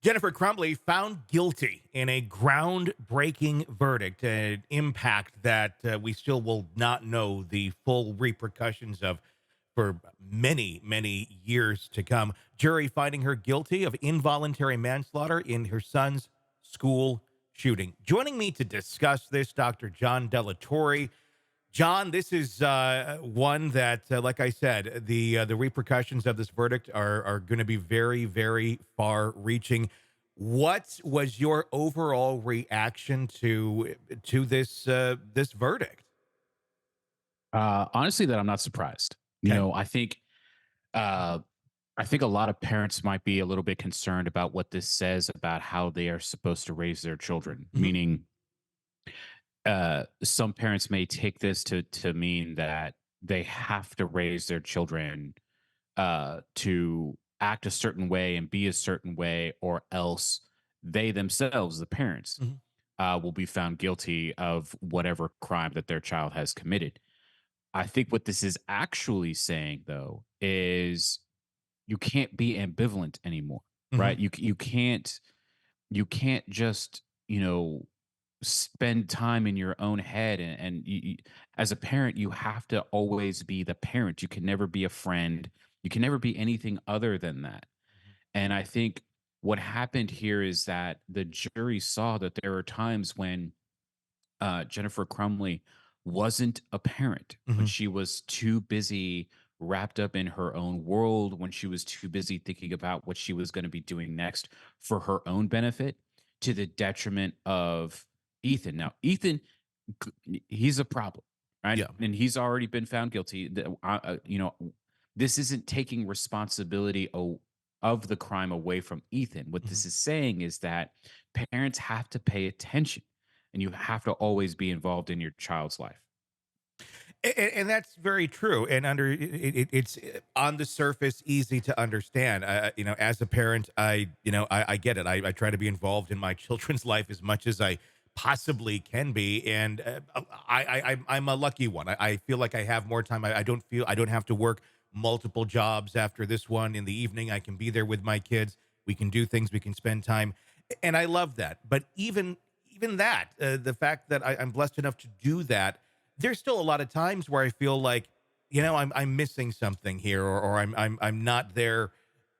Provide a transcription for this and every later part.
Jennifer Crumbley found guilty in a groundbreaking verdict, an impact that we still will not know the full repercussions of for many, many years to come. Jury finding her guilty of involuntary manslaughter in her son's school shooting. Joining me to discuss this, Dr. John Delatorre. John, this is one that, like I said, the repercussions of this verdict are going to be very, very far-reaching. What was your overall reaction to this verdict? Honestly, that I'm not surprised. You Okay. know, uh, I think a lot of parents might be a little bit concerned about what this says about how they are supposed to raise their children. Hmm. Meaning, some parents may take this to mean that they have to raise their children to act a certain way and be a certain way, or else they themselves, the parents, Hmm. will be found guilty of whatever crime that their child has committed. I think what this is actually saying, though, is you can't be ambivalent anymore, Hmm. right? You can't just spend time in your own head, and as a parent, you have to always be the parent. You can never be a friend. You can never be anything other than that. And I think what happened here is that the jury saw that there are times when Jennifer Crumbley wasn't a parent, when Hmm. she was too busy wrapped up in her own world, when she was too busy thinking about what she was going to be doing next for her own benefit, to the detriment of Ethan. Now, Ethan, he's a problem, right? Yeah. And he's already been found guilty. This isn't taking responsibility of the crime away from Ethan. What Hmm. this is saying is that parents have to pay attention, and you have to always be involved in your child's life. And that's very true. And it's on the surface easy to understand. As a parent, I get it. I try to be involved in my children's life as much as I possibly can be, and I'm a lucky one. I feel like I have more time. I don't have to work multiple jobs after this one in the evening. I can be there with my kids. We can do things. We can spend time, and I love that. But even that, the fact that I'm blessed enough to do that, there's still a lot of times where I feel like, I'm missing something here, or I'm not there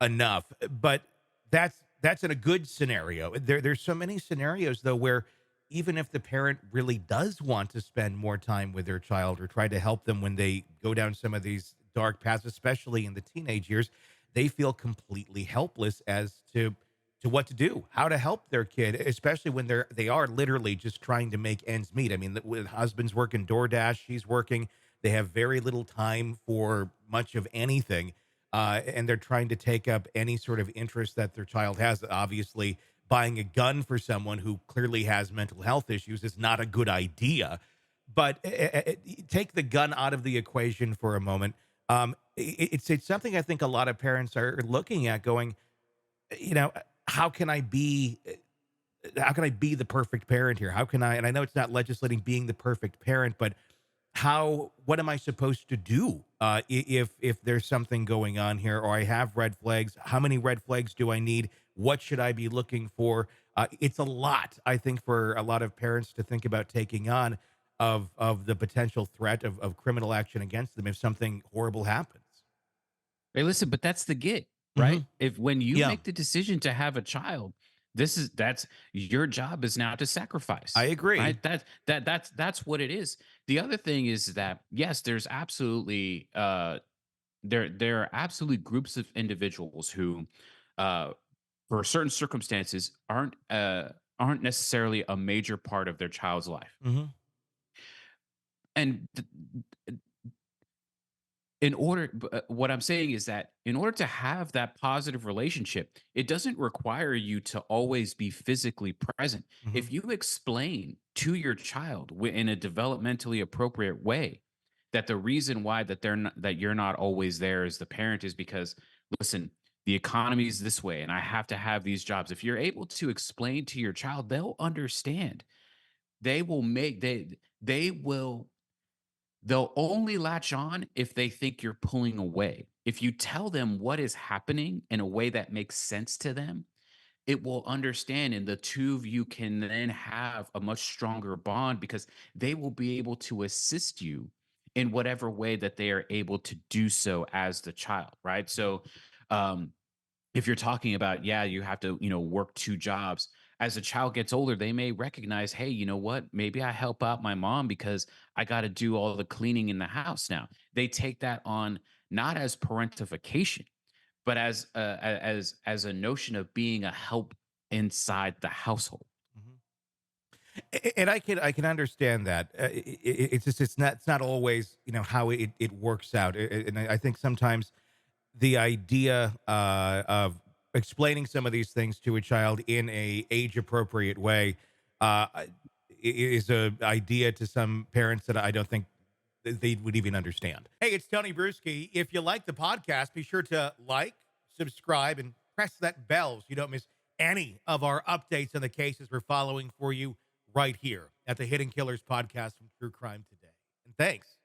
enough. But that's in a good scenario. There's so many scenarios though where even if the parent really does want to spend more time with their child or try to help them when they go down some of these dark paths, especially in the teenage years, they feel completely helpless as to what to do, how to help their kid, especially when they are literally just trying to make ends meet. I mean, with husband's working DoorDash, she's working. They have very little time for much of anything, and they're trying to take up any sort of interest that their child has. Obviously, buying a gun for someone who clearly has mental health issues is not a good idea. But take the gun out of the equation for a moment. It's something I think a lot of parents are looking at, going, you know, how can I be how can I be the perfect parent here? How can I, and I know it's not legislating being the perfect parent, but what am I supposed to do if there's something going on here, or I have red flags? How many red flags do I need? What should I be looking for? It's a lot, I think, for a lot of parents to think about taking on, of the potential threat of criminal action against them if something horrible happens. Hey, listen, but that's the get, right? Hmm. If when you Yeah, make the decision to have a child, that's your job is now to I sacrifice, agree. right? That's what it is. The other thing is that yes, there's absolutely there are absolutely groups of individuals who uh for certain circumstances aren't necessarily a major part of their child's life. Hmm. And what I'm saying is that in order to have that positive relationship, it doesn't require you to always be physically present. Hmm. If you explain to your child in a developmentally appropriate way that the reason why that you're not always there as the parent is because, listen, the economy is this way and I have to have these jobs. If you're able to explain to your child, they'll understand. They'll only latch on if they think you're pulling away. If you tell them what is happening in a way that makes sense to them, it will understand, and the two of you can then have a much stronger bond because they will be able to assist you in whatever way that they are able to do so as the child, right? So, um, if you're talking about, yeah, you have to, work two jobs. As a child gets older, they may recognize, hey, you know what? Maybe I help out my mom because I got to do all the cleaning in the house now. They take that on not as parentification, but as as a notion of being a help inside the household. Mhm. And I can understand that. It's just it's not always how it works out. And I think sometimes the idea of explaining some of these things to a child in a age appropriate way is a idea to some parents that I don't think they would even understand. Hey, it's Tony Brueski. If you like the podcast, be sure to like, subscribe, and press that bell so you don't miss any of our updates on the cases we're following for you right here at the Hidden Killers podcast from True Crime Today. And thanks